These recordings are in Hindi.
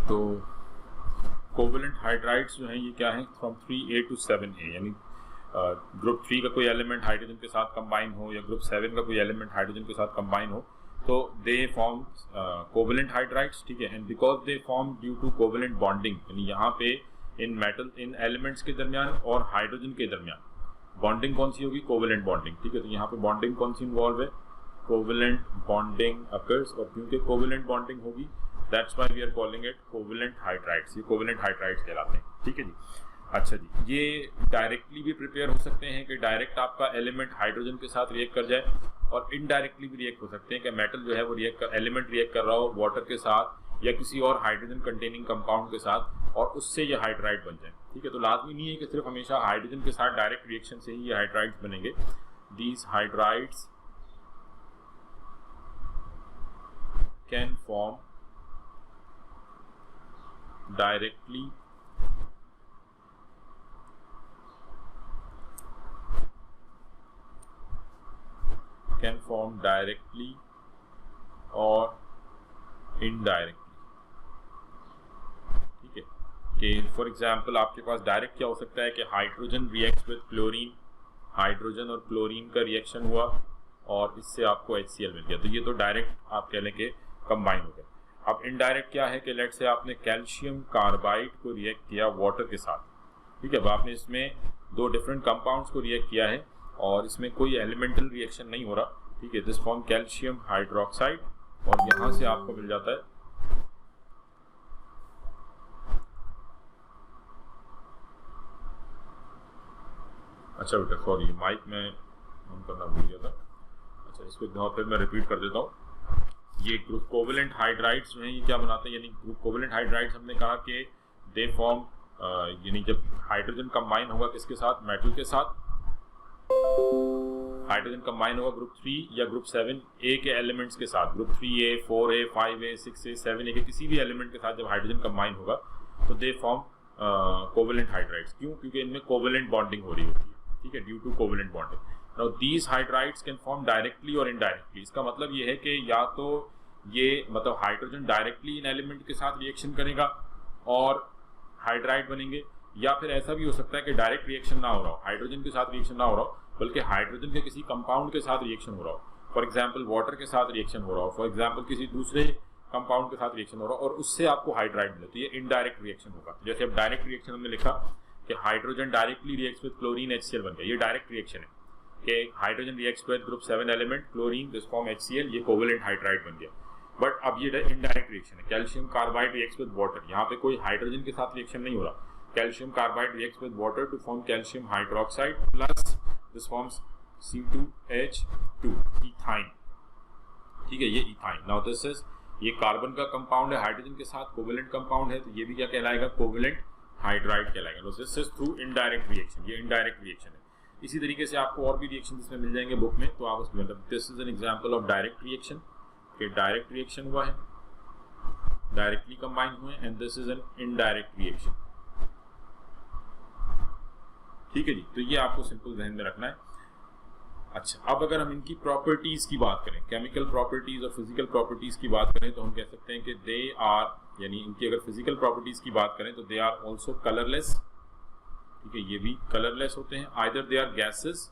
तो कोवेलेंट हाइड्राइड्स जो हैं ये क्या हैं, फ्रॉम 3A to 7A, यानी ग्रुप 3 का कोई एलिमेंट हाइड्रोजन के साथ कंबाइन हो या ग्रुप 7 का कोई एलिमेंट हाइड्रोजन के साथ कंबाइन हो, तो दे फॉर्म कोवेलेंट हाइड्राइड्स, ठीक है। And because they form due to covalent bonding, यानी यहाँ पे इन एलिमेंट्स के दरमियान और हाइड्रोजन के दरमियान बॉन्डिंग कौन सी होगी, कोवेलेंट बॉन्डिंग, ठीक है। तो यहाँ पे बॉन्डिंग कौन सी इन्वॉल्व है, कोवेलेंट बॉन्डिंग अकर्स, और क्योंकि कोवेलेंट बॉन्डिंग होगी that's why we are calling it covalent hydrides, ये कोवेलेंट हाइड्राइड्स कहलाते हैं, ठीक है जी। अच्छा जी, ये डायरेक्टली भी प्रिपेयर हो सकते हैं कि डायरेक्ट आपका एलिमेंट हाइड्रोजन के साथ रिएक्ट कर जाए, और इनडायरेक्टली भी रिएक्ट हो सकते हैं कि मेटल जो है वो एलिमेंट रिएक्ट कर रहा हो वाटर के साथ या किसी और हाइड्रोजन कंटेनिंग कंपाउंड के साथ, और उससे ये हाइड्राइड बन जाए, ठीक है। तो लाजमी नहीं है कि सिर्फ हमेशा हाइड्रोजन के साथ डायरेक्ट रिएक्शन से ही ये हाइड्राइड्स बनेंगे। These hydrides can form directly or indirectly, ठीक है। कि फॉर एग्जांपल आपके पास डायरेक्ट क्या हो सकता है कि hydrogen reacts with chlorine, hydrogen और क्लोरीन का रिएक्शन हुआ और इससे आपको HCl मिल गया, तो ये तो डायरेक्ट आप कह लें कि कंबाइन हो गया। अब इनडायरेक्ट क्या है कि लेट से आपने कैल्शियम कार्बाइड को रिएक्ट किया वाटर के साथ, ठीक है। अब आपने इसमें दो डिफरेंट कंपाउंड्स को रिएक्ट किया है और इसमें कोई एलिमेंटल रिएक्शन नहीं हो रहा, ठीक है। दिस फॉर्म कैल्शियम हाइड्रोक्साइड, और यहाँ से आपको मिल जाता है अच्छा बेटा सॉरी माइक में ऑन करना भूल गया था। अच्छा, इसको एक दफा फिर मैं रिपीट कर देता हूँ। ये ग्रुप कोवेलेंट हाइड्राइड्स जो हैं ये क्या बनाते हैं, यानी ग्रुप कोवेलेंट हाइड्राइड्स हमने कहा कि दे फॉर्म, यानी जब हाइड्रोजन कंबाइन होगा किसके साथ, मेटल के साथ, हाइड्रोजन कंबाइन होगा ग्रुप 3 या ग्रुप 7A के एलिमेंट्स के साथ, group 3A 4A 5A 6A 7A के किसी भी एलिमेंट के साथ जब हाइड्रोजन कंबाइन होगा तो दे फॉर्म कोवेलेंट हाइड्राइड्स। क्यों, क्योंकि इनमें कोवेलेंट बॉन्डिंग हो रही होती है, ठीक है, due to covalent bonding. Now these hydrides can form directly और इनडायरेक्टली। इसका मतलब ये है कि या तो ये मतलब हाइड्रोजन डायरेक्टली इन एलिमेंट के साथ रिएक्शन करेगा और हाइड्राइड बनेंगे, या फिर ऐसा भी हो सकता है कि डायरेक्ट रिएक्शन ना हो रहा हो, हाइड्रोजन के साथ रिएक्शन ना हो रहा हो, बल्कि हाइड्रोजन के किसी कंपाउंड के साथ रिएक्शन हो रहा हो। फॉर एग्जाम्पल वाटर के साथ रिएक्शन हो रहा हो, फॉर एग्जाम्पल किसी दूसरे कंपाउंड के साथ रिएक्शन हो रहा हो, और उससे आपको हाइड्राइड मिले, तो ये इनडायरेक्ट रिएक्शन होगा। जैसे अब डायरेक्ट रिएक्शन हमने लिखा कि hydrogen directly reacts with chlorine HCl बन गया, ये डायरेक्ट रिएक्शन है कि hydrogen reacts with group 7 element chlorine, this form HCl, ये कोवेलेंट हाइड्राइड बन गया। बट अब ये इनडायरेक्ट रिएक्शन है, calcium carbide reacts with water, यहाँ पे कोई हाइड्रोजन के साथ रिएक्शन नहीं हो रहा, calcium carbide reacts with water to form calcium hydroxide plus this forms C2H2 ethyne, ठीक है, ये इथाइन। नाउ दिस इज, ये कार्बन का कंपाउंड है हाइड्रोजन के साथ, कोवेलेंट कंपाउंड है, तो ये भी क्या कहलाएगा, कोवेलेंट हाइड्राइड कहलाएगा। No this is through indirect reaction, ये इनडायरेक्ट रिएक्शन है। इसी तरीके से आपको और भी रिएक्शन इसमें मिल जाएंगे बुक में, तो आप उसमें मतलब this is an example of direct reaction, कि डायरेक्ट रिएक्शन हुआ है, डायरेक्टली कंबाइन हुए, and this is an indirect reaction, ठीक है जी। तो ये आपको सिंपल ध्यान में रखना है। अच्छा, अब अगर हम इनकी प्रॉपर्टीज की बात करें, केमिकल प्रॉपर्टीज और फिजिकल प्रॉपर्टीज की बात करें, तो हम कह सकते हैं कि दे आर, यानी इनकी अगर फिजिकल प्रॉपर्टीज की बात करें तो दे आर ऑल्सो कलरलेस, ठीक है, ये भी कलरलेस होते हैं। आइदर दे आर गैसेस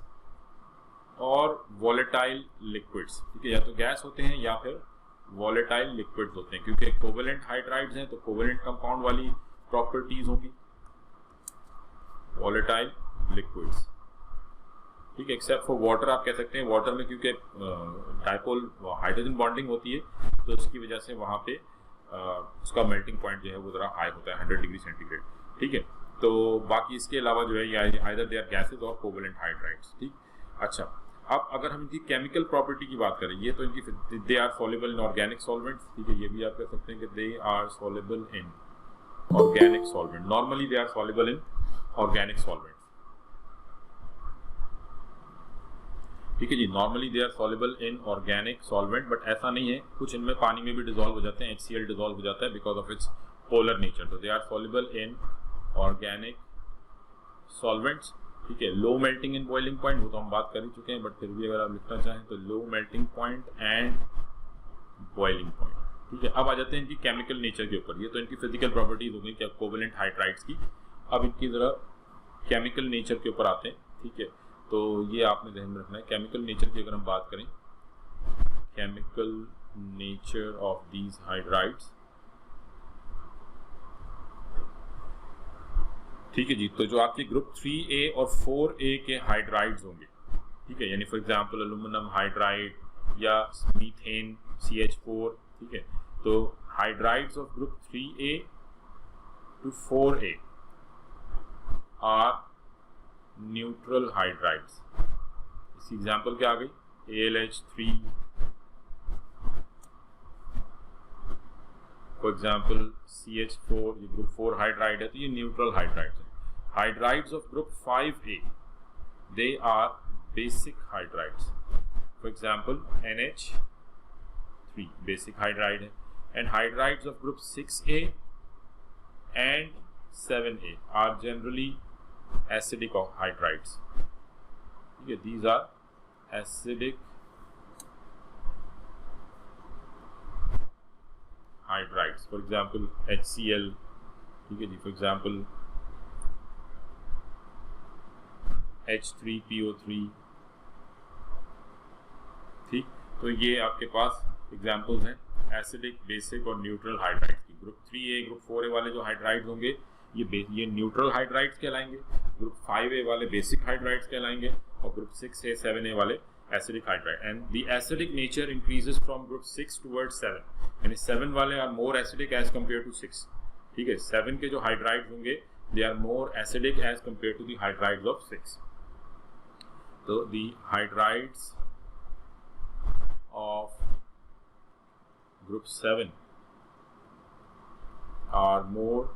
और वॉलेटाइल लिक्विड्स, ठीक है, या तो गैस होते हैं या फिर वॉलेटाइल लिक्विड्स होते हैं, क्योंकि कोवेलेंट हाइड्राइड्स हैं तो कोवेलेंट कंपाउंड वाली प्रॉपर्टीज होंगी, वॉलेटाइल लिक्विड्स, ठीक है। एक्सेप्ट फॉर वाटर, आप कह सकते हैं वाटर में क्योंकि डाइपोल हाइड्रोजन बॉन्डिंग होती है तो उसकी वजह से वहाँ पे उसका मेल्टिंग पॉइंट जो है वो ज़रा हाई होता है, 100 डिग्री सेंटीग्रेड, ठीक है। तो बाकी इसके अलावा जो है ये आइदर दे आर गैसेज और कोवेलेंट हाइड्राइड्स, ठीक। अच्छा, अब अगर हम इनकी केमिकल प्रॉपर्टी की बात करें, ये तो इनकी they are soluble in organic solvents, ठीक है, ये भी आप कह सकते हैं कि they are soluble in organic solvent. Normally they are soluble in organic solvents, ठीक है जी, normally they are soluble in organic solvent, but ऐसा नहीं है, कुछ इनमें पानी में भी डिसॉल्व हो जाते हैं, HCl डिसॉल्व हो जाता है because of its polar nature, तो they are soluble in organic solvents, ठीक है। Low melting in boiling point, वो तो हम बात कर ही चुके हैं, बट फिर भी अगर आप लिखना चाहें तो low melting point and boiling point, ठीक है, अब आ जाते हैं इनकी केमिकल नेचर के ऊपर। ये तो इनकी फिजिकल प्रॉपर्टीज हो गई क्या कोवेलेंट हाइड्राइड्स की। अब इनकी जरा केमिकल नेचर के ऊपर आते हैं। ठीक है, तो ये आपने ध्यान में रखना है। केमिकल नेचर की अगर हम बात करें, chemical nature of these hydrides, ठीक है जी। तो जो आपके ग्रुप 3A और 4A के हाइड्राइड्स होंगे, ठीक है, यानी फॉर एग्जांपल एल्यूमिनियम हाइड्राइड या मीथेन CH4, ठीक है, तो hydrides of group 3A to 4A are neutral hydrides. इस एग्जांपल क्या आ गई, ALH3 फॉर एग्जांपल CH4, ये ग्रुप 4 हाइड्राइड है, तो ये न्यूट्रल हाइड्राइड्स है। Hydrides of group 5A, they are basic hydrides. For example NH3 basic hydride है। And hydrides of group 6A and 7A are generally acidic hydrides. Okay, these are acidic hydrides. For example, HCl. ठीक है जी, for example H3PO3. ठीक, तो ये आपके पास एग्जाम्पल्स हैं एसिडिक, बेसिक और न्यूट्रल हाइड्राइड्स की। ग्रुप 3A, ग्रुप 4A वाले जो हाइड्राइड्स होंगे ये न्यूट्रल हाइड्राइड्स कहलाएंगे, ग्रुप 5A वाले बेसिक हाइड्राइड्स कहलाएंगे, और ग्रुप 6A 7A वाले acidic hydride. And the acidic nature increases from group 6 towards 7, यानी 7 वाले are more acidic as compare to 6। ठीक है, 7 के जो हाइड्राइड्स होंगे they are more acidic as compare to the hydrides of 6। तो the hydrides of group 7 are more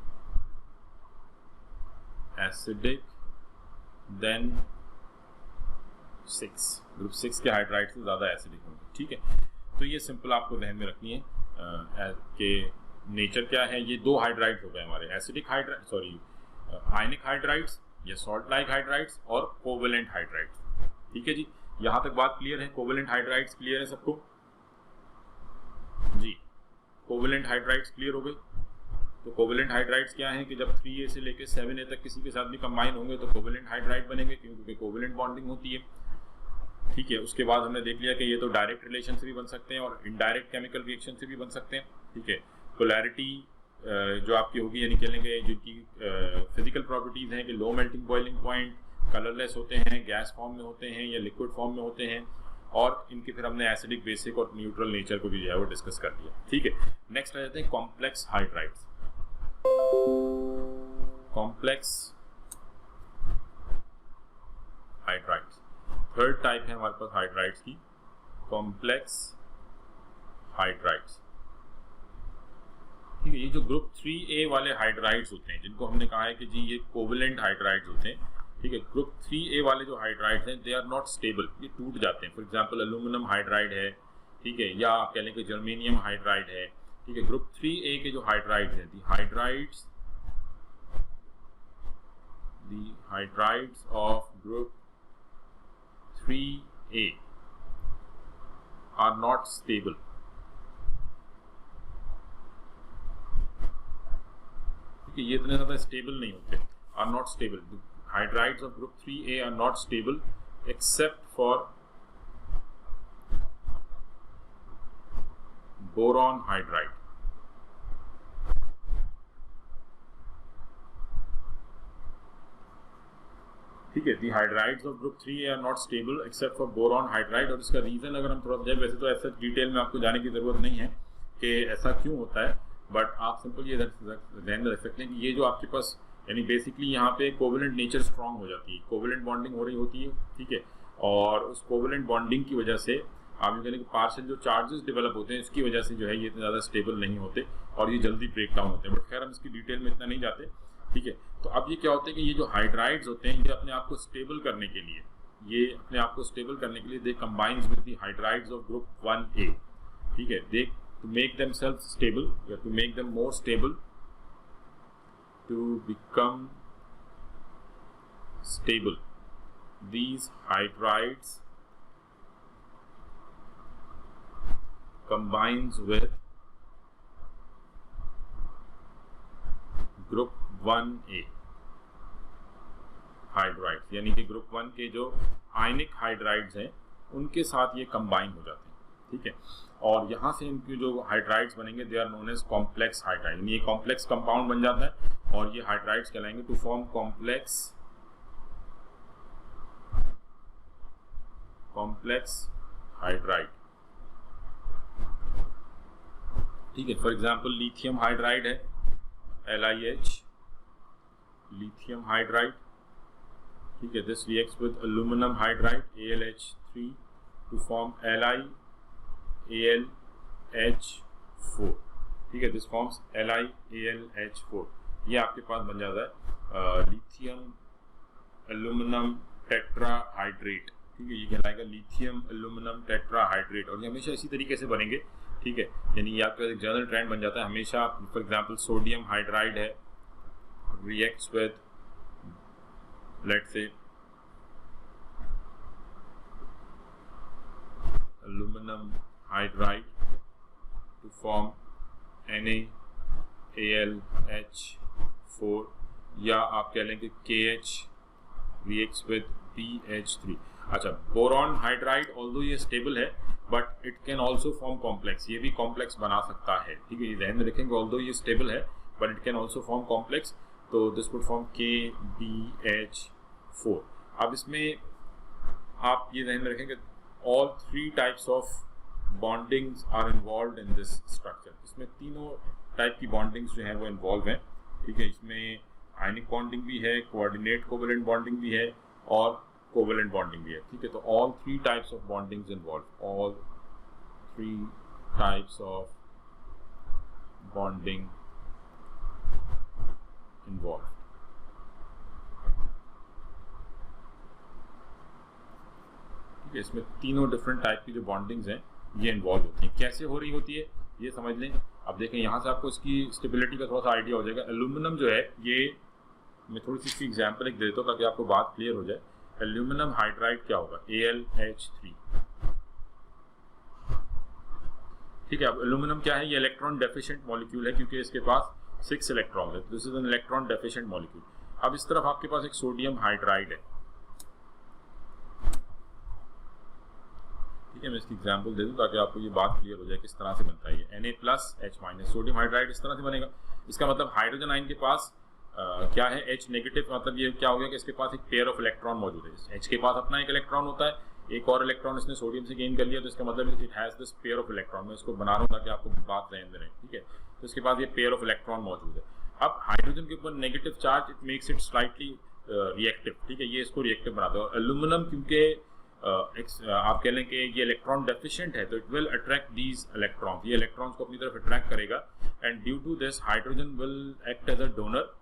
acidic than 6। Group 6 के हाइड्राइड से ज़्यादा एसिडिक होंगे। ठीक है, तो ये सिंपल आपको ध्यान में रखनी है कि नेचर क्या है। ये दो हाइड्राइड्स हो गए हमारे, एसिडिक हाइड्राइड, सॉरी आयनिक हाइड्राइड्स या सॉल्ट लाइक हाइड्राइड्स और कोवेलेंट हाइड्राइड्स। ठीक है जी, यहाँ तक बात क्लियर है। कोवेलेंट हाइड्राइड्स क्लियर है सबको जी? कोवेलेंट हाइड्राइड्स क्लियर हो गई। तो कोवेलेंट हाइड्राइड्स क्या हैं कि जब 3A से लेकर 7A तक किसी के साथ भी कंबाइन होंगे तो कोवेलेंट हाइड्राइड बनेंगे, क्योंकि कोवेलेंट बॉन्डिंग होती है। ठीक है, उसके बाद हमने देख लिया कि ये तो डायरेक्ट रिलेशन से भी बन सकते हैं और इनडायरेक्ट केमिकल रिएक्शन से भी बन सकते हैं। ठीक है, पोलैरिटी जो आपकी होगी, यानी कहेंगे जिनकी फिजिकल प्रॉपर्टीज़ हैं कि low melting boiling point, colourless होते हैं, गैस फॉर्म में होते हैं या लिक्विड फॉर्म में होते हैं, और इनके फिर हमने एसिडिक, बेसिक और न्यूट्रल नेचर को भी जो है वो डिस्कस कर लिया। ठीक है, नेक्स्ट आ जाते हैं complex hydrides. Complex hydrides third type है हमारे पास हाइड्राइड्स की, कॉम्प्लेक्स हाइड्राइड्स। ठीक है, ये जो ग्रुप 3A वाले हाइड्राइड्स होते हैं, जिनको हमने कहा है कि जी ये कोवेलेंट हाइड्राइड्स होते हैं। ठीक है, ग्रुप 3A वाले जो हाइड्राइड्स हैं दे आर नॉट स्टेबल, ये टूट जाते हैं। फॉर एग्जांपल एल्यूमिनियम हाइड्राइड है, ठीक है, या आप कह लें कि जर्मेनियम हाइड्राइड है। ठीक है, ग्रुप 3A के जो हाइड्राइड्स हैं, the hydrides of group 3A are not stable. ठीक है, ये इतने ज्यादा स्टेबल नहीं होते, are not stable. Hydrides of group 3A are not stable except for boron hydride. ठीक है, the hydrides of group 3A are not stable except for boron hydride. और इसका रीजन अगर हम थोड़ा जाए, वैसे तो ऐसा डिटेल में आपको जाने की जरूरत नहीं है कि ऐसा क्यों होता है, बट आप सिंपल ये ध्यान में रख सकते हैं कि ये जो आपके पास, यानी बेसिकली यहाँ पे कोवेलेंट नेचर स्ट्रांग हो जाती है, कोवेलेंट बॉन्डिंग हो रही होती है। ठीक है, और उस कोवेलेंट बॉन्डिंग की वजह से आप ये कहें कि पार्शियल जो चार्जेस डेवलप होते हैं, इसकी वजह से जो है ये इतने ज़्यादा स्टेबल नहीं होते और ये जल्दी ब्रेक डाउन होते हैं। बट खैर हम इसकी डिटेल में इतना नहीं जाते। ठीक है, तो अब ये क्या होता है कि ये जो हाइड्राइड्स होते हैं, ये अपने आप को स्टेबल करने के लिए, they combines with the hydrides of group 1A। ठीक है, they to make themselves stable या to make them more stable, to become stable, these hydrides combines with group 1A hydrides, यानी कि ग्रुप 1 के जो आयनिक हाइड्राइड्स हैं उनके साथ ये कंबाइन हो जाते हैं, ठीक है। और यहाँ से इनके जो हाइड्राइड्स बनेंगे they are known as complex hydride, यानी ये कॉम्प्लेक्स कंपाउंड बन जाता है और ये हाइड्राइड्स कहलाएंगे टू फॉर्म कॉम्प्लेक्स हाइड्राइड, ठीक है। फॉर एग्जांपल लिथियम हाइड्राइड है LiH, लिथियम हाइड्राइड, ठीक है। This reacts with aluminium hydride AlH3 to form LiAlH4, ठीक है। दिस फॉर्म्स LiAlH4, ये आपके पास बन जाता है लिथियम एल्यूमिनियम टेट्राहाइड्रेट, ठीक है। ये कहलाएगा लिथियम एल्यूमिनियम टेट्राहाइड्रेट और ये हमेशा इसी तरीके से बनेंगे, ठीक है। यानी ये आपका एक जनरल ट्रेंड बन जाता है हमेशा। फॉर एग्जांपल सोडियम हाइड्राइड है, reacts with let's say aluminium hydride to form NaAlH4, या आप कह लेंगे KH रिएक्ट्स विद BH3। अच्छा, बोरॉन हाइड्राइड ऑल्दो ये स्टेबल है but it can also form complex, ये भी कॉम्प्लेक्स बना सकता है, ठीक है। ये ध्यान में रखेंगे, ऑल्दो ये स्टेबल है but it can also form complex, तो दिस वुड फॉर्म KBH4। अब इसमें आप ये ध्यान में रखेंगे all 3 types of bondings are involve in this structure, इसमें तीनों टाइप की बॉन्डिंग्स जो हैं वो इन्वॉल्व हैं, ठीक है। इसमें आयनिक बॉन्डिंग भी है, कोऑर्डिनेट कोवेलेंट बॉन्डिंग भी है और कोवेलेंट बॉन्डिंग भी है, ठीक है। तो all 3 types of bondings involve, all 3 types of bonding involve, ठीक है। इसमें तीनों डिफरेंट टाइप की जो बॉन्डिंग्स हैं ये इन्वॉल्व होती हैं। कैसे हो रही होती है ये समझ लें। अब देखें यहाँ से आपको इसकी स्टेबिलिटी का थोड़ा सा आइडिया हो जाएगा। एल्यूमिनियम जो है, ये मैं थोड़ी सी इसकी एग्जांपल एक देता हूँ ताकि आपको बात क्लियर हो जाए। एल्यूमिनियम हाइड्राइड क्या होगा, AlH3, ठीक है। अब एल्यूमिनियम क्या है, ये इलेक्ट्रॉन डेफिशिएंट मॉलिक्यूल है क्योंकि इसके पास 6 इलेक्ट्रॉन है, this is an electron deficient molecule. अब इस तरफ आपके पास एक सोडियम हाइड्राइड है, ठीक है। मैं इसकी एग्जांपल दे दूं ताकि आपको ये बात क्लियर हो जाए किस तरह से बनता है। ये Na+H- सोडियम हाइड्राइड इस तरह से बनेगा। इसका मतलब हाइड्रोजन आयन के पास क्या है, H नेगेटिव, मतलब ये क्या हो गया कि इसके पास एक पेयर ऑफ इलेक्ट्रॉन मौजूद है। H के पास अपना एक इलेक्ट्रॉन होता है, एक और इलेक्ट्रॉन इसने सोडियम से गेन कर लिया, तो इसका मतलब it has this pair of electron. मैं इसको बना रहा हूँ ताकि आपको बात ध्यान दें, ठीक है। तो इसके पास ये पेयर ऑफ इलेक्ट्रॉन मौजूद है। अब हाइड्रोजन के ऊपर negative charge, it makes it slightly reactive, ठीक है। ये इसको रिएक्टिव बनाता है। और एल्यूमिनियम क्योंकि आप कह लें कि ये इलेक्ट्रॉन डेफिशिएंट है, तो it will attract these electrons, ये इलेक्ट्रॉन्स को अपनी तरफ अट्रैक्ट करेगा। And due to this hydrogen will act as a donor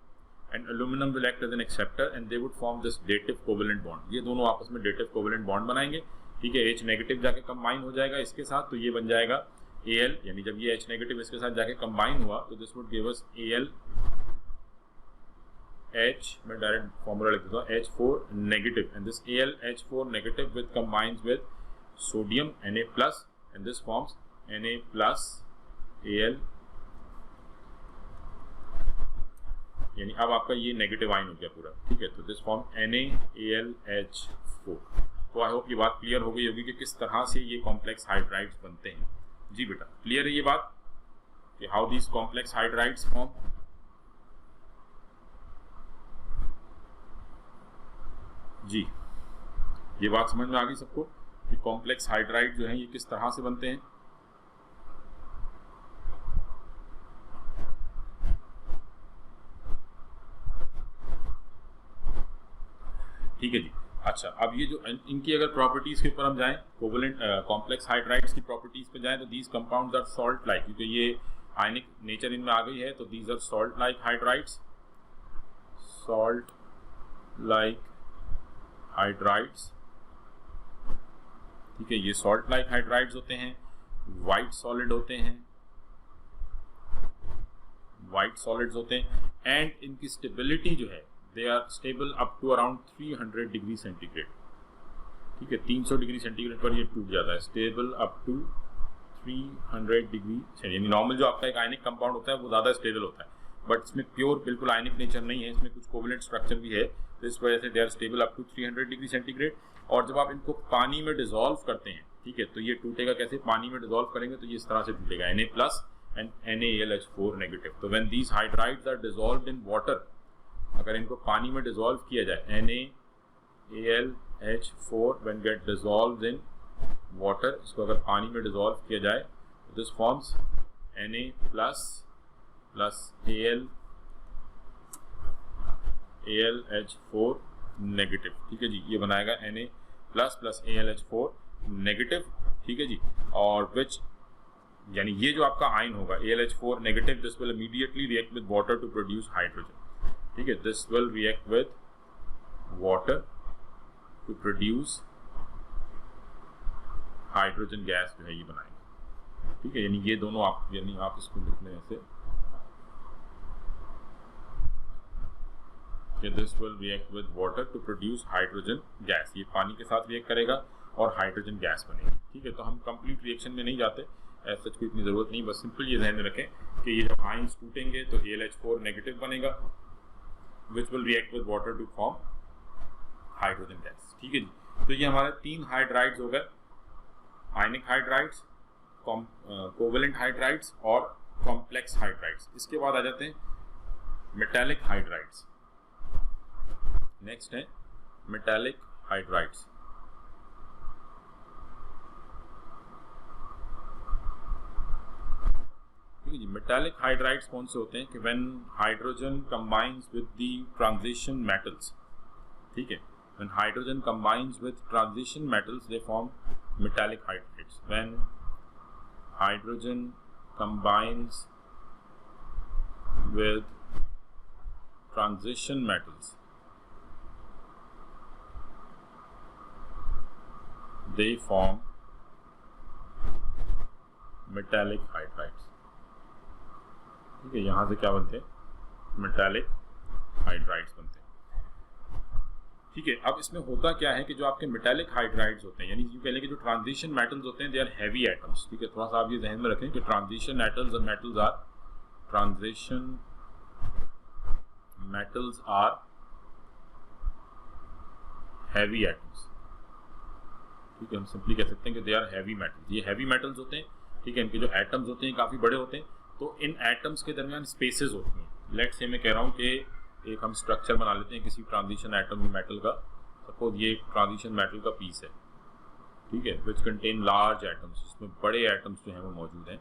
and aluminum will act as an acceptor and they would form this dative covalent bond। ये दोनों आपस में dative covalent bond बनाएंगे, ठीक है। H नेगेटिव जाके कंबाइन हो जाएगा इसके साथ, तो ये बन जाएगा Al, यानी जब ये H नेगेटिव इसके साथ जाके कंबाइन हुआ तो this would give us AlH, मैं डायरेक्ट फॉर्मूला लिख देता हूँ, H4 negative, and this AlH4 negative with combines with sodium Na+, and this forms Na+ Al, यानी अब आपका ये नेगेटिव आयन हो गया पूरा, ठीक है। तो दिस फॉर्म NaAlH4। तो आई होप ये बात क्लियर हो गई होगी कि किस तरह से ये कॉम्प्लेक्स हाइड्राइड्स बनते हैं। जी बेटा, क्लियर है ये बात कि how these complex hydrides form. जी, ये बात समझ में आ गई सबको कि कॉम्प्लेक्स हाइड्राइड जो है ये किस तरह से बनते हैं। ठीक है जी। अच्छा, अब ये जो इनकी अगर प्रॉपर्टीज के ऊपर हम जाएं, कोवेलेंट कॉम्प्लेक्स हाइड्राइड्स की प्रॉपर्टीज पे जाएं, तो these compounds are salt like, क्योंकि ये आयनिक नेचर इनमें आ गई है, तो these are salt like hydrides, salt like hydrides, ठीक है। ये सॉल्ट लाइक हाइड्राइड्स होते हैं, वाइट सॉलिड होते हैं, वाइट सॉलिड्स होते हैं, एंड इनकी स्टेबिलिटी जो है they are stable up to around 300 degree centigrade, ठीक है। 300 डिग्री सेंटीग्रेड पर ये टूट जाता है, स्टेबल अप टू 300 डिग्री, यानी नॉर्मल जो आपका एक आयनिक कंपाउंड होता है वो ज़्यादा स्टेबल होता है, बट इसमें प्योर बिल्कुल आयनिक नेचर नहीं है, इसमें कुछ कोवेलेंट स्ट्रक्चर भी है, तो इस वजह से they are stable up to 300 degree centigrade. और जब आप इनको पानी में डिजोल्व करते हैं, ठीक है, तो ये टूटेगा कैसे, पानी में डिजोल्व करेंगे तो ये इस तरह से टूटेगा, Na plus and NaAlH4 negative. तो when these hydrides are dissolved in water, अगर इनको पानी में डिजोल्व किया जाए, NaAlH4 when get dissolved in water, इसको अगर पानी में डिजोल्व किया जाए तो this forms Na plus AlH4 negative, ठीक है जी, ये बनाएगा Na प्लस AlH4 नेगेटिव, ठीक है जी। और विच यानी ये जो आपका आयन होगा AlH4 negative, this will immediately react with water to produce hydrogen, ठीक है, this will react with water to produce hydrogen gas जो है ये बनाएंगे, ठीक है। यानी ये दोनों आप इसको लिख लें ऐसे कि this will react with water to produce hydrogen gas, ये पानी के साथ रिएक्ट करेगा और हाइड्रोजन गैस बनेगी, ठीक है। तो हम कंप्लीट रिएक्शन में नहीं जाते, ऐसा कोई इतनी ज़रूरत नहीं, बस सिंपल ये ध्यान में रखें कि ये जब आयंस टूटेंगे तो AlH4 नेगेटिव बनेगा which will react with water to form hydrogen gas, ठीक है जी। तो ये हमारे 3 हाइड्राइड्स हो गए, आयनिक हाइड्राइड्स, कोवेलेंट हाइड्राइड्स और कॉम्प्लेक्स हाइड्राइड्स। इसके बाद आ जाते हैं मेटालिक हाइड्राइड्स। नेक्स्ट है मेटालिक हाइड्राइड्स। ठीक है जी, मेटालिक हाइड्राइड्स कौन से होते हैं कि when hydrogen combines with the transition metals, ठीक है, when hydrogen combines with transition metals they form metallic hydrides. When hydrogen combines with transition metals, they form metallic hydrides. ठीक है, यहाँ से क्या बनते हैं, metallic hydrides बनते हैं, ठीक है। अब इसमें होता क्या है कि जो आपके मेटालिक हाइड्राइड्स होते हैं, यानी यूँ कह लें कि जो ट्रांजिशन मेटल्स होते हैं, दे आर हैवी एटम्स, ठीक है। थोड़ा सा आप ये ध्यान में रखें कि ट्रांजिशन मेटल्स और मेटल्स आर हैवी एटम्स, ठीक है। हम सिंपली कह सकते हैं कि दे आर हैवी मेटल्स, ये हैवी मेटल्स होते हैं, ठीक है। इनके जो एटम्स होते हैं काफ़ी बड़े होते हैं, तो इन एटम्स के दरमियान स्पेसेस होती हैं। लेट्स से मैं कह रहा हूँ कि एक हम स्ट्रक्चर बना लेते हैं किसी ट्रांजिशन एटम मेटल का, सपोज ये एक ट्रांजिशन मेटल का पीस है, ठीक है, विच कंटेन लार्ज एटम्स, इसमें बड़े एटम्स जो हैं वो मौजूद हैं।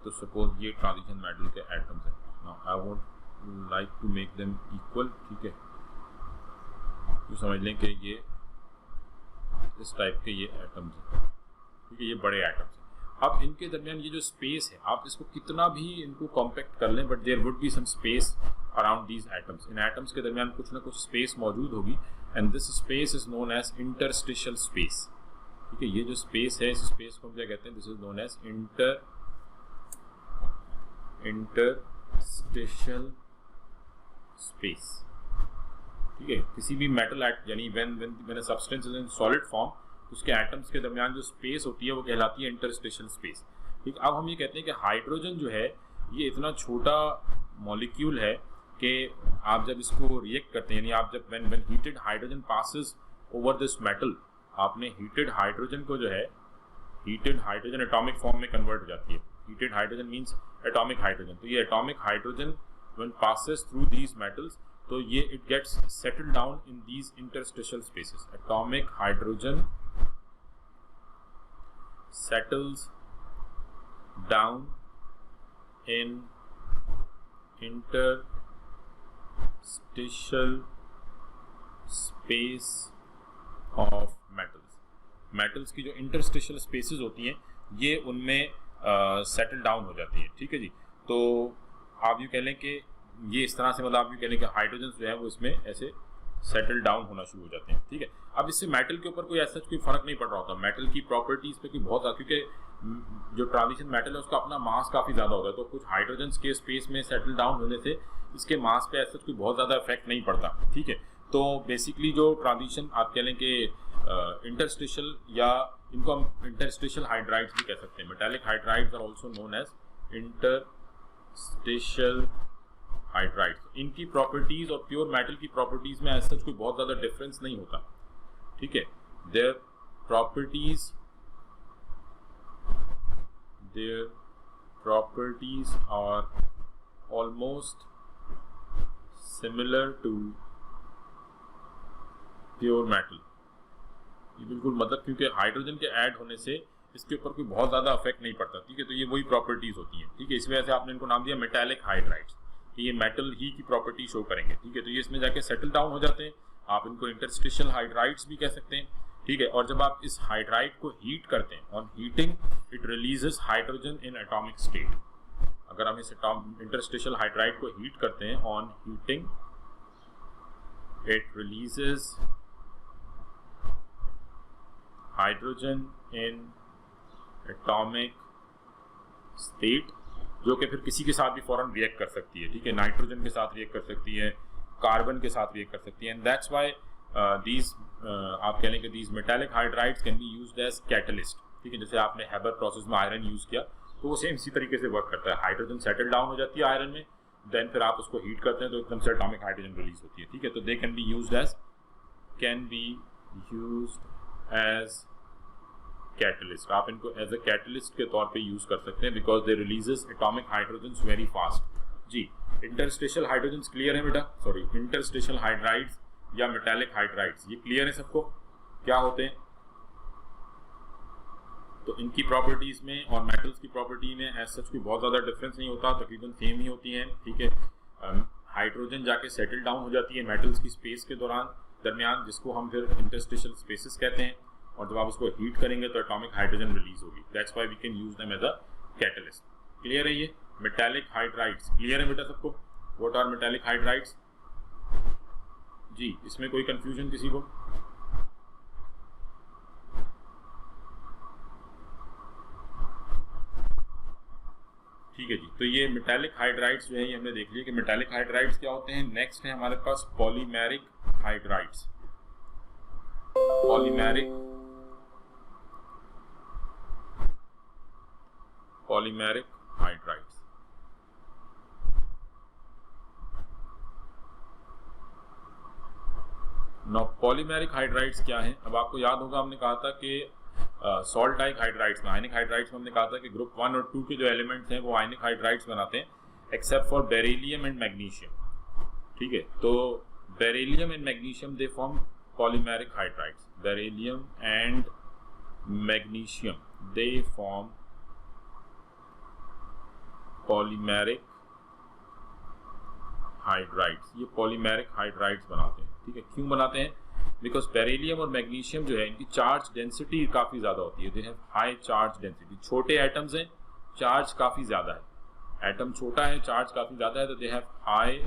तो सपोज ये ट्रांजिशन मेटल के एटम्स हैं, now I would like to make them equal, ठीक है। तो समझ लें कि ये इस टाइप के ये एटम्स हैं, ठीक है, ये बड़े एटम्स हैं। अब इनके दरमियान ये जो स्पेस है, आप इसको कितना भी इनको कॉम्पैक्ट कर लें, but there would be some space around these atoms. इन एटम्स के दरमियान कुछ ना कुछ स्पेस मौजूद होगी, and this space is known as interstitial space, ठीक है। ये जो स्पेस है, इस स्पेस को हम क्या कहते हैं, this is known as interstitial space, ठीक है। किसी भी मेटल यानी when a substance is in solid form, उसके एटम्स के दरमियान जो स्पेस होती है वो कहलाती है इंटरस्टिशियल स्पेस, ठीक। अब हम ये कहते हैं कि हाइड्रोजन जो है ये इतना छोटा मॉलिक्यूल है कि आप जब इसको रिएक्ट करते हैं, यानी आप जब when heated hydrogen passes over this metal, आपने हीटेड हाइड्रोजन को जो है, हीटेड हाइड्रोजन एटॉमिक फॉर्म में कन्वर्ट हो जाती है। Heated hydrogen means atomic hydrogen, तो ये atomic hydrogen when passes through these metals, तो ये it gets settle down in these interstitial spaces. Atomic hydrogen settles down in interstitial space of metals. metals की जो interstitial spaces होती हैं ये उनमें सेटल डाउन हो जाती है, ठीक है जी। तो आप यूँ कह लें कि ये इस तरह से, मतलब आप यूँ कह लें कि हाइड्रोजन जो है वो इसमें ऐसे सेटल डाउन होना शुरू हो जाते हैं, ठीक है। अब इससे मेटल के ऊपर कोई ऐसा कोई फर्क नहीं पड़ रहा होता, मेटल की प्रॉपर्टीज पे कोई बहुत, क्योंकि जो ट्रांजिशन मेटल है उसका अपना मास काफ़ी ज़्यादा होता है, तो कुछ हाइड्रोजन के स्पेस में सेटल डाउन होने से इसके मास पे ऐसा कोई बहुत ज़्यादा इफेक्ट नहीं पड़ता, ठीक है। तो बेसिकली जो ट्रांजिशन आप कह लें कि इंटरस्टिशियल, या इनको हम इंटरस्टिशियल हाइड्राइड्स भी कह सकते हैं। Metallic hydrides are also known as interstitial hydrides, इनकी प्रॉपर्टीज और प्योर मेटल की प्रॉपर्टीज में ऐसा कोई बहुत ज़्यादा डिफरेंस नहीं होता, ठीक है। Their properties are almost similar to pure metal. ये बिल्कुल मतलब क्योंकि हाइड्रोजन के ऐड होने से इसके ऊपर कोई बहुत ज़्यादा इफेक्ट नहीं पड़ता, ठीक है। तो ये वही प्रॉपर्टीज होती हैं, ठीक है। इस वजह से आपने इनको नाम दिया मेटालिक हाइड्राइड्स, कि ये मेटल ही की प्रॉपर्टी शो करेंगे, ठीक है। तो ये इसमें जाके सेटल डाउन हो जाते हैं, आप इनको इंटरस्टिशियल हाइड्राइड्स भी कह सकते हैं, ठीक है। और जब आप इस हाइड्राइड को हीट करते हैं, on heating it releases hydrogen in atomic state. अगर हम इस इंटरस्टिशियल हाइड्राइड को हीट करते हैं, on heating it releases hydrogen in atomic state, जो कि फिर किसी के साथ भी फौरन रिएक्ट कर सकती है, ठीक है। नाइट्रोजन के साथ रिएक्ट कर सकती है, कार्बन के साथ रिएक्ट कर सकती है, एंड दैट्स व्हाई दीज आप कह लें कि these metallic hydrides can be used as catalyst, ठीक है। जैसे आपने हैबर प्रोसेस में आयरन यूज़ किया तो वो सेम इसी तरीके से वर्क करता है। हाइड्रोजन सेटल डाउन हो जाती है आयरन में, देन फिर आप उसको हीट करते हैं तो एकदम से एटॉमिक हाइड्रोजन रिलीज होती है, ठीक है। तो they can be used as catalyst. आप इनको एज अ कैटलिस्ट के तौर पे यूज कर सकते हैं, because they releases atomic hydrogens very fast. जी, इंटरस्टिशियल हाइड्रोजन्स क्लियर है बेटा? सॉरी, इंटरस्टिशियल हाइड्राइड्स या मेटालिक हाइड्राइड्स, ये क्लियर है सबको क्या होते हैं? तो इनकी प्रॉपर्टीज में और मेटल्स की प्रॉपर्टी में एज सच कोई बहुत ज़्यादा डिफरेंस नहीं होता, तकरीबन सेम ही होती हैं, ठीक है। हाइड्रोजन जाके सेटल डाउन हो जाती है मेटल्स की स्पेस के दरमियान, जिसको हम फिर इंटरस्टिशियल स्पेसेस कहते हैं, और जब आप उसको हीट करेंगे तो एटॉमिक हाइड्रोजन रिलीज होगी। That's why we can use them as a catalyst. Clear है ये? मेटालिक हाइड्राइड्स क्लियर है बेटा सबको? What are metallic hydrides? जी, इसमें कोई कंफ्यूजन किसी को? ठीक है जी, तो ये मेटालिक हाइड्राइड्स जो है ये हमने देख लिया कि मेटालिक हाइड्राइड्स क्या होते हैं। नेक्स्ट है हमारे पास polymeric hydrides. Polymeric hydrides. No, polymeric hydrides क्या है? अब आपको याद होगा हमने कहा था कि सॉल्टाइक हाइड्राइड्स में, आयनिक हाइड्राइड्स में हमने कहा था कि ग्रुप 1 और 2 के जो एलिमेंट्स हैं वो आयनिक हाइड्राइड्स बनाते हैं, except for beryllium and magnesium, ठीक है। तो beryllium and magnesium they form polymeric hydrides. Beryllium and magnesium they form polymeric hydrides. ये polymeric hydrides बनाते हैं, ठीक है। क्यों बनाते हैं? बिकॉज बेरिलियम और मैग्नीशियम जो है इनकी चार्ज डेंसिटी काफ़ी ज़्यादा होती है। They have high charge density. छोटे एटम्स हैं, चार्ज काफ़ी ज़्यादा है। एटम छोटा है, चार्ज काफ़ी ज़्यादा है, तो they have high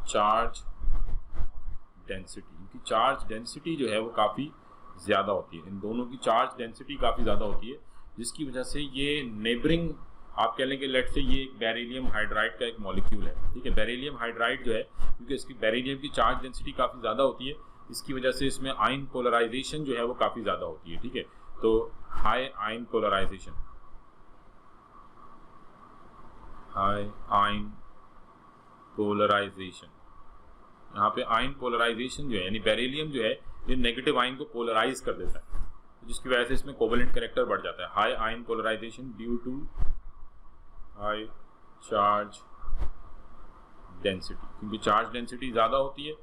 charge density. इनकी चार्ज डेंसिटी जो है वो काफ़ी ज़्यादा होती है। इन दोनों की चार्ज डेंसिटी काफ़ी ज़्यादा होती है, जिसकी वजह से ये नेबरिंग, आप कह लें कि लेट से ये एक बेरिलियम हाइड्राइड का एक मॉलिक्यूल है, ठीक है। बेरिलियम हाइड्राइड जो है, क्योंकि इसकी बेरिलियम की चार्ज डेंसिटी काफ़ी ज़्यादा होती है, इसकी वजह से इसमें आयन पोलराइजेशन जो है वो काफ़ी ज़्यादा होती है, ठीक है। तो high ion polarisation, high ion polarisation, यहाँ पे आयन पोलराइजेशन जो है, यानी बेरिलियम जो है ये नेगेटिव आयन को पोलराइज कर देता है, जिसकी वजह से इसमें कोवेलेंट कैरेक्टर बढ़ जाता है। High ion polarisation due to high charge density, क्योंकि चार्ज डेंसिटी ज़्यादा होती है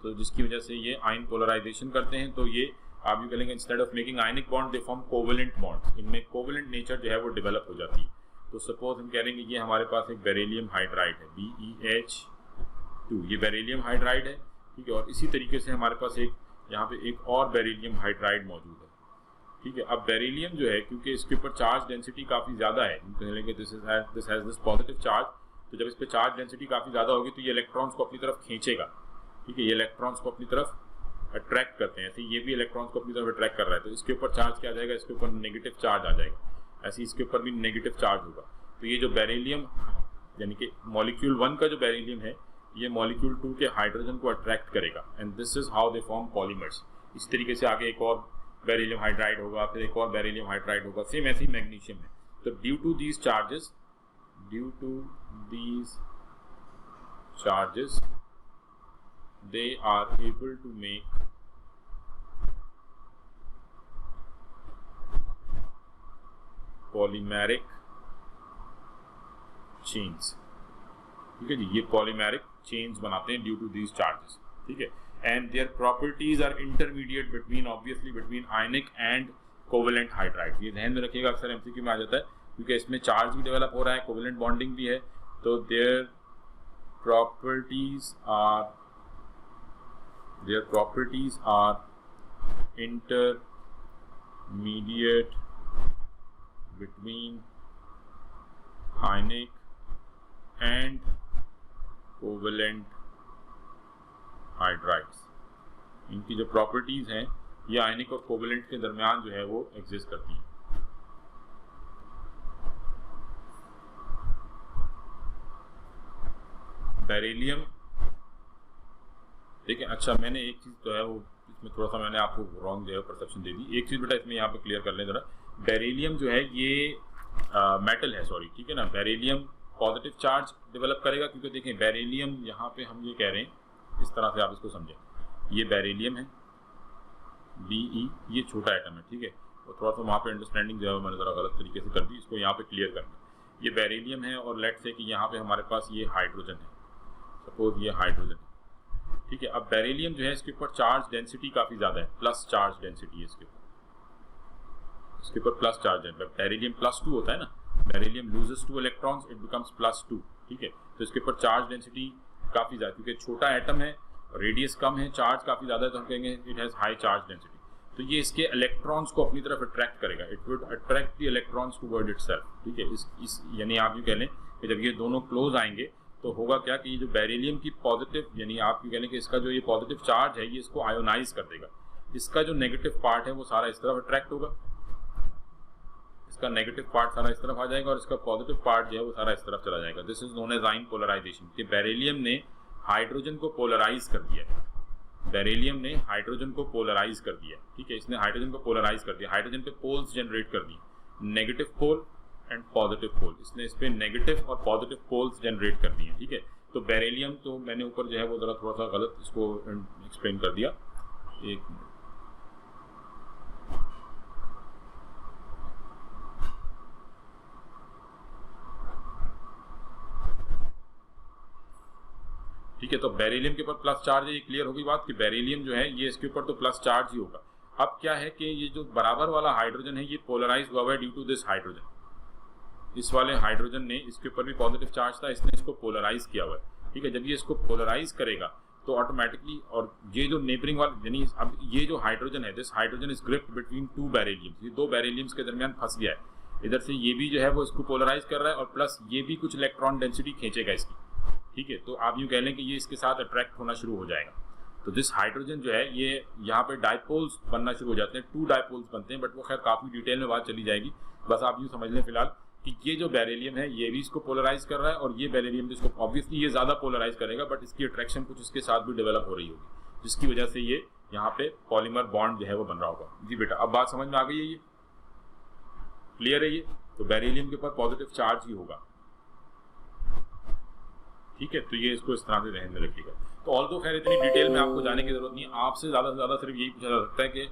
तो जिसकी वजह से ये आयन पोलराइजेशन करते हैं। तो ये आप ये कहेंगे instead of making ionic bond they form covalent bonds. इनमें कोवेलेंट नेचर जो है वो डेवलप हो जाती है। तो सपोज हम कह रहे हैं कि ये हमारे पास एक बेरिलियम हाइड्राइड है, BeH2, ये बेरिलियम हाइड्राइड है, ठीक है। और इसी तरीके से हमारे पास एक यहाँ पे एक और बेरिलियम हाइड्राइड मौजूद है, ठीक है। अब बेरिलियम जो है, क्योंकि इसके ऊपर चार्ज डेंसिटी काफ़ी ज़्यादा है, this has this positive charge, तो जब इस पर चार्ज डेंसिटी काफ़ी ज़्यादा होगी तो ये इलेक्ट्रॉन्स को अपनी तरफ खींचेगा, ठीक है। ये इलेक्ट्रॉन्स को अपनी तरफ अट्रैक्ट करते हैं, ऐसे ये भी इलेक्ट्रॉन्स को अपनी तरफ अट्रैक्ट कर रहा है, तो इसके ऊपर चार्ज क्या आ जाएगा, इसके ऊपर नेगेटिव चार्ज आ जाएगा, ऐसे इसके ऊपर भी नेगेटिव चार्ज होगा। तो ये जो बेरिलियम, यानी कि मॉलिक्यूल 1 का जो बेरिलियम है, ये मॉलिक्यूल 2 के हाइड्रोजन को अट्रैक्ट करेगा, and this is how they form polymers. इस तरीके से आगे एक और बेरिलियम हाइड्राइड होगा, फिर एक और बेरिलियम हाइड्राइड होगा, सेम ऐसे ही मैग्नीशियम है। तो due to these charges due to these charges they are able to make polymeric chains। ठीक है जी, ये polymeric chains बनाते हैं ड्यू टू दीज चार्जेस। ठीक है, and their properties are intermediate between obviously between ionic and covalent hydride. ये ध्यान में रखिएगा, अक्सर एमसीक्यू में आ जाता है क्योंकि इसमें चार्ज भी डेवलप हो रहा है, कोवेलेंट बॉन्डिंग भी है, तो their properties are intermediate between ionic and covalent hydrides। इनकी जो प्रॉपर्टीज हैं ये आयनिक और कोवेलेंट के दरमियान जो है वो एग्जिस्ट करती हैं। बेरिलियम, ठीक है, अच्छा मैंने एक चीज़ तो है वो इसमें थोड़ा सा मैंने आपको रॉन्ग जो है परसेप्शन दे दी। एक चीज़ बेटा इसमें यहाँ पे क्लियर कर लें ज़रा, बेरिलियम जो है ये मेटल है, सॉरी, ठीक है ना। बेरिलियम पॉजिटिव चार्ज डेवलप करेगा क्योंकि देखें बेरिलियम यहाँ पे हम ये कह रहे हैं, इस तरह से आप इसको समझें, ये बेरिलियम है Be, ये छोटा आइटम है, ठीक है, तो थोड़ा सा वहाँ पे अंडरस्टैंडिंग जो है मैंने ज़रा गलत तरीके से कर दी, इसको यहाँ पे क्लियर करना। ये बेरिलियम है और लेट्स से कि यहाँ पे हमारे पास ये हाइड्रोजन है, सपोज ये हाइड्रोजन है, ठीक है। अब बेरिलियम जो है इसके ऊपर चार्ज डेंसिटी काफ़ी ज़्यादा है, प्लस चार्ज डेंसिटी है इसके ऊपर प्लस चार्ज है। बेरिलियम +2 होता है ना, beryllium loses 2 electrons, it becomes +2, ठीक है, तो इसके ऊपर चार्ज डेंसिटी काफ़ी ज़्यादा, क्योंकि छोटा एटम है, रेडियस कम है, चार्ज काफ़ी ज़्यादा है, तो हम कहेंगे it has high charge density. तो ये इसके इलेक्ट्रॉन्स को अपनी तरफ अट्रैक्ट करेगा, it would attract the electrons toward itself, ठीक है। इस यानी आप यूँ कह लें कि जब ये दोनों क्लोज आएंगे तो होगा क्या कि ये जो बेरिलियम की पॉजिटिव, यानी आप यूँ कह लें कि इसका जो ये पॉजिटिव चार्ज है ये इसको आयोनाइज कर देगा, इसका जो नेगेटिव पार्ट है वो सारा इस तरफ अट्रैक्ट होगा, इसका नेगेटिव पार्ट सारा इस तरफ आ जाएगा और इसका पॉजिटिव पार्ट जो है वो सारा इस तरफ चला जाएगा। This is known as ion polarisation, कि बेरिलियम ने हाइड्रोजन को पोलराइज कर दिया है, बेरिलियम ने हाइड्रोजन को पोलराइज कर दिया, ठीक है, इसने हाइड्रोजन को पोलराइज कर दिया, हाइड्रोजन पे पोल्स जनरेट कर दिए, negative pole and positive pole, इसने इस पे नेगेटिव और पॉजिटिव पोल्स जनरेट कर दिए, ठीक है। तो बेरिलियम, तो मैंने ऊपर जो है वो जरा थोड़ा सा गलत इसको एक्सप्लेन कर दिया, एक मिनट, ठीक है। तो बेरिलियम के ऊपर प्लस चार्ज है, ये क्लियर होगी बात कि बेरिलियम जो है ये इसके ऊपर तो प्लस चार्ज ही होगा। अब क्या है कि ये जो बराबर वाला हाइड्रोजन है ये पोलराइज हुआ हुआ है ड्यू टू दिस हाइड्रोजन, इस वाले हाइड्रोजन ने, इसके ऊपर भी पॉजिटिव चार्ज था, इसने इसको पोलराइज किया हुआ है, ठीक है। जब ये इसको पोलराइज करेगा तो ऑटोमेटिकली, और ये जो नेबरिंग वाला, यानी अब ये जो हाइड्रोजन है, this hydrogen is gripped between 2 बेरिलियम्स, ये 2 बेरिलियम्स के दरमियान फंस गया है, इधर से ये भी जो है वो इसको पोलराइज कर रहा है और प्लस ये भी कुछ इलेक्ट्रॉन डेंसिटी खींचेगा इसकी, ठीक है। तो आप यूँ कह लें कि ये इसके साथ अट्रैक्ट होना शुरू हो जाएगा। तो दिस हाइड्रोजन जो है ये यहाँ पे डाइपोल्स बनना शुरू हो जाते हैं, 2 डाइपोल्स बनते हैं, बट वो खैर काफ़ी डिटेल में बात चली जाएगी, बस आप यूँ समझ लें फिलहाल कि ये जो बेरिलियम है ये भी इसको पोलराइज कर रहा है और ये बेरिलियम भी इसको, ऑब्वियसली ये ज़्यादा पोलराइज करेगा, बट इसकी अट्रैक्शन कुछ इसके साथ भी डेवलप हो रही होगी, जिसकी वजह से ये यहाँ पे पॉलीमर बॉन्ड जो है वो बन रहा होगा। जी बेटा, अब बात समझ में आ गई है, ये क्लियर है ये। तो बेरिलियम के ऊपर पॉजिटिव चार्ज ही होगा, ठीक है। तो ये इसको इस तरह से ध्यान में रखिएगा। तो ऑल्दो खैर इतनी डिटेल में आपको जाने की जरूरत नहीं है, आपसे ज़्यादा से ज़्यादा सिर्फ यही पूछा जा सकता है कि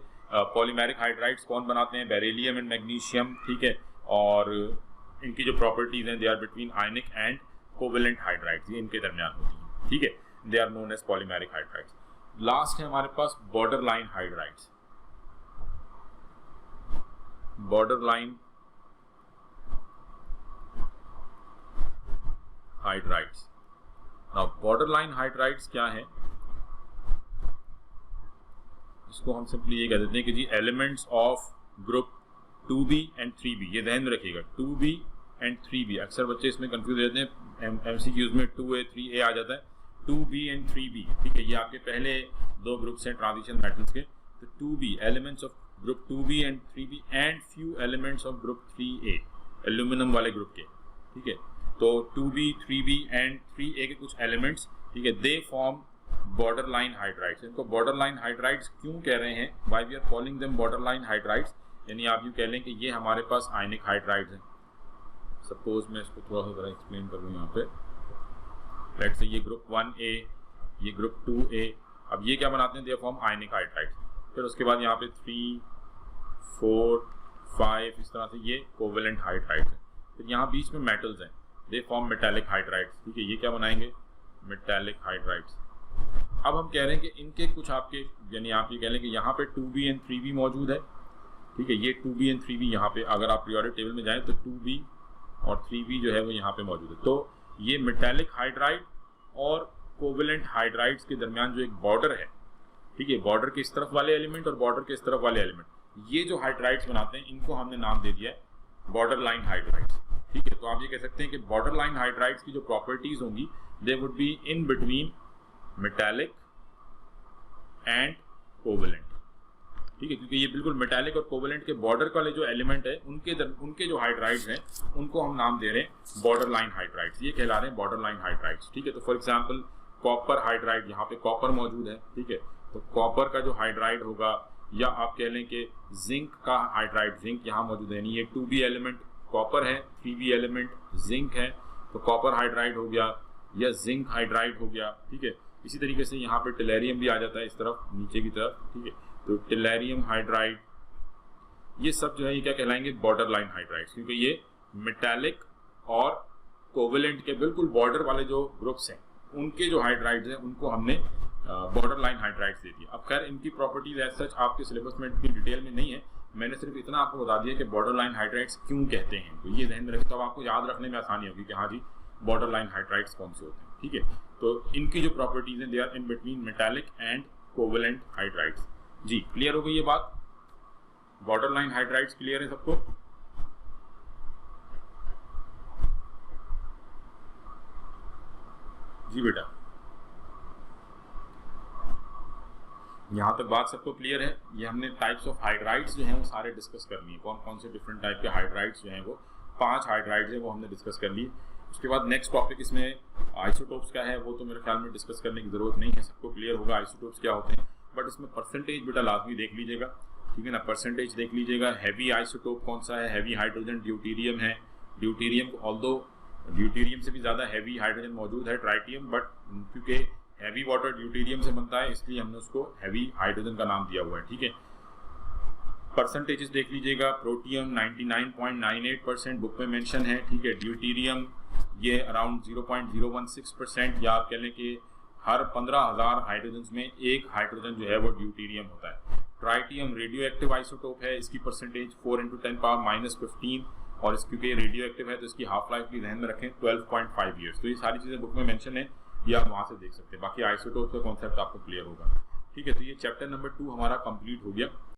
पॉलीमेरिक हाइड्राइड्स कौन बनाते हैं, बेरिलियम एंड मैग्नीशियम, ठीक है, और इनकी जो प्रॉपर्टीज हैं they are between ionic and covalent hydrides, ये इनके दरमियान होती हैं, ठीक है, they are known as polymeric hydrides. Last है हमारे पास border line hydrides. Border line hydrides, now border line hydrides क्या है, इसको हम सिंपली ये कह देते हैं कि जी elements of group 2b and 3b, ये ध्यान में रखिएगा, 2b एंड 3b, अक्सर बच्चे इसमें कंफ्यूज हो जाते हैं, एमसीक्यूज में 2a 3a आ जाता है, 2b एंड 3b, ठीक है, ये आपके पहले 2 ग्रुप्स हैं ट्रांजिशन मेटल्स के। तो 2b elements of group 2b and 3b and few elements of group 3a, aluminium वाले ग्रुप के, ठीक है। तो 2b 3b एंड 3a के कुछ एलिमेंट्स, ठीक है, they form border line hydrides. इनको बॉर्डर लाइन हाइड्राइड्स क्यों कह रहे हैं, why we are calling them border line hydrides, यानी आप यूँ कह लें कि ये हमारे पास आयनिक हाइड्राइड्स हैं, सपोज मैं इसको थोड़ा सा ज़रा एक्सप्लेन करूँ यहाँ पे। लेट्स से ये ग्रुप 1A, ये ग्रुप 2A, अब ये क्या बनाते हैं, दे फॉर्म आयनिक हाइड्राइड्स। फिर उसके बाद यहाँ पे 3, 4, 5 इस तरह से ये कोवेलेंट हाइड्राइड्स हैं। फिर यहाँ बीच में मेटल्स हैं, दे फॉर्म मेटालिक हाइड्राइड्स। ठीक है, ये क्या बनाएंगे, मेटालिक हाइड्राइड्स। अब हम कह रहे हैं कि इनके कुछ आपके, यानी आप ये कह लें कि यहाँ पे 2B एंड 3B मौजूद है। ठीक है, ये 2B एंड 3B यहाँ पे अगर आप पीरियोडिक टेबल में जाएं तो 2B और 3B जो है वो यहाँ पे मौजूद है। तो ये मेटालिक हाइड्राइड और कोवेलेंट हाइड्राइड्स के दरमियान जो एक बॉर्डर है, ठीक है, बॉर्डर के इस तरफ वाले एलिमेंट और बॉर्डर के इस तरफ वाले एलिमेंट, ये जो हाइड्राइड्स बनाते हैं इनको हमने नाम दे दिया है बॉर्डर लाइन हाइड्राइड्स। ठीक है, तो आप ये कह सकते हैं कि बॉर्डर लाइन हाइड्राइड्स की जो प्रॉपर्टीज होंगी they would be in between metallic and covalent. ठीक है, क्योंकि ये बिल्कुल मेटालिक और कोवेलेंट के बॉर्डर वाले जो एलिमेंट है उनके जो हाइड्राइड्स हैं उनको हम नाम दे रहे हैं बॉर्डर लाइन हाइड्राइड्स। ये कहला रहे हैं बॉर्डर लाइन हाइड्राइड्स। ठीक है, तो फॉर एग्जांपल कॉपर हाइड्राइड, यहाँ पे कॉपर मौजूद है। ठीक है, तो कॉपर का जो हाइड्राइड होगा, या आप कह लें कि जिंक का हाइड्राइड, जिंक यहाँ मौजूद है, यानी ये 2B एलिमेंट कॉपर है, 3B एलिमेंट जिंक है, तो कॉपर हाइड्राइड हो गया या जिंक हाइड्राइड हो गया। ठीक है, इसी तरीके से यहाँ पे टेलेरियम भी आ जाता है इस तरफ नीचे की तरफ। ठीक है, तो टेलेरियम हाइड्राइड, ये सब जो है ये क्या कहलाएंगे, बॉर्डर लाइन हाइड्राइड्स, क्योंकि ये मेटालिक और कोवेलेंट के बिल्कुल बॉर्डर वाले जो ग्रुप्स हैं उनके जो हाइड्राइड्स हैं उनको हमने बॉर्डर लाइन हाइड्राइड्स दे दिया। अब खैर इनकी प्रॉपर्टीज एज सच आपके सिलेबस में इतनी डिटेल में नहीं है, मैंने सिर्फ इतना आपको बता दिया कि बॉर्डर लाइन हाइड्राइड्स क्यों कहते हैं, तो ये ध्यान में रखें, तो आपको याद रखने में आसानी होगी कि हाँ जी बॉर्डर लाइन हाइड्राइड्स कौन से होते हैं। ठीक है, तो इनकी जो प्रॉपर्टीज हैं they are in between metallic and covalent hydrides. जी क्लियर हो गई ये बात, बॉर्डर लाइन हाइड्राइड्स क्लियर है सबको? जी बेटा, यहाँ तक बात सबको क्लियर है? ये हमने टाइप्स ऑफ हाइड्राइड्स जो हैं वो सारे डिस्कस कर लिए, कौन कौन से डिफरेंट टाइप के हाइड्राइड्स जो हैं वो 5 हाइड्राइड्स हैं वो हमने डिस्कस कर लिए। उसके बाद नेक्स्ट टॉपिक इसमें आइसोटोप्स का है, वो तो मेरे ख्याल में डिस्कस करने की ज़रूरत नहीं है, सबको क्लियर होगा आइसोटोप्स क्या होते हैं। बट इसमें परसेंटेज बेटा लाजमी देख लीजिएगा, ठीक है ना, परसेंटेज देख लीजिएगा। हैवी आइसोटोप कौन सा है, हैवी हाइड्रोजन ड्यूटीरियम है। ड्यूटीरियम ऑल्दो ड्यूटीरियम से भी ज़्यादा हैवी हाइड्रोजन मौजूद है ट्राइटियम, बट क्योंकि हैवी वाटर ड्यूटीरियम से बनता है इसलिए हमने उसको हैवी हाइड्रोजन का नाम दिया हुआ है। ठीक है, परसेंटेजेस देख लीजिएगा। प्रोटियम 99.98% बुक में मेंशन है। ठीक है, ड्यूटीरियम ये अराउंड 0.016%, या आप कह लें कि हर 15,000 हाइड्रोजन में एक हाइड्रोजन जो है वो ड्यूटीरियम होता है। ट्राइटियम रेडियो एक्टिव आइसोटोप है, इसकी परसेंटेज 4 × 10⁻⁻15, और इस क्योंकि रेडियो एक्टिव है तो इसकी हाफ लाइफ भी ध्यान में रखें 12.5 ईयर्स। तो ये सारी चीज़ें बुक में मेंशन है, ये आप वहाँ से देख सकते हैं। बाकी आइसोटोप का कॉन्सेप्ट आपको क्लियर होगा। ठीक है, तो ये चैप्टर नंबर 2 हमारा कंप्लीट हो गया।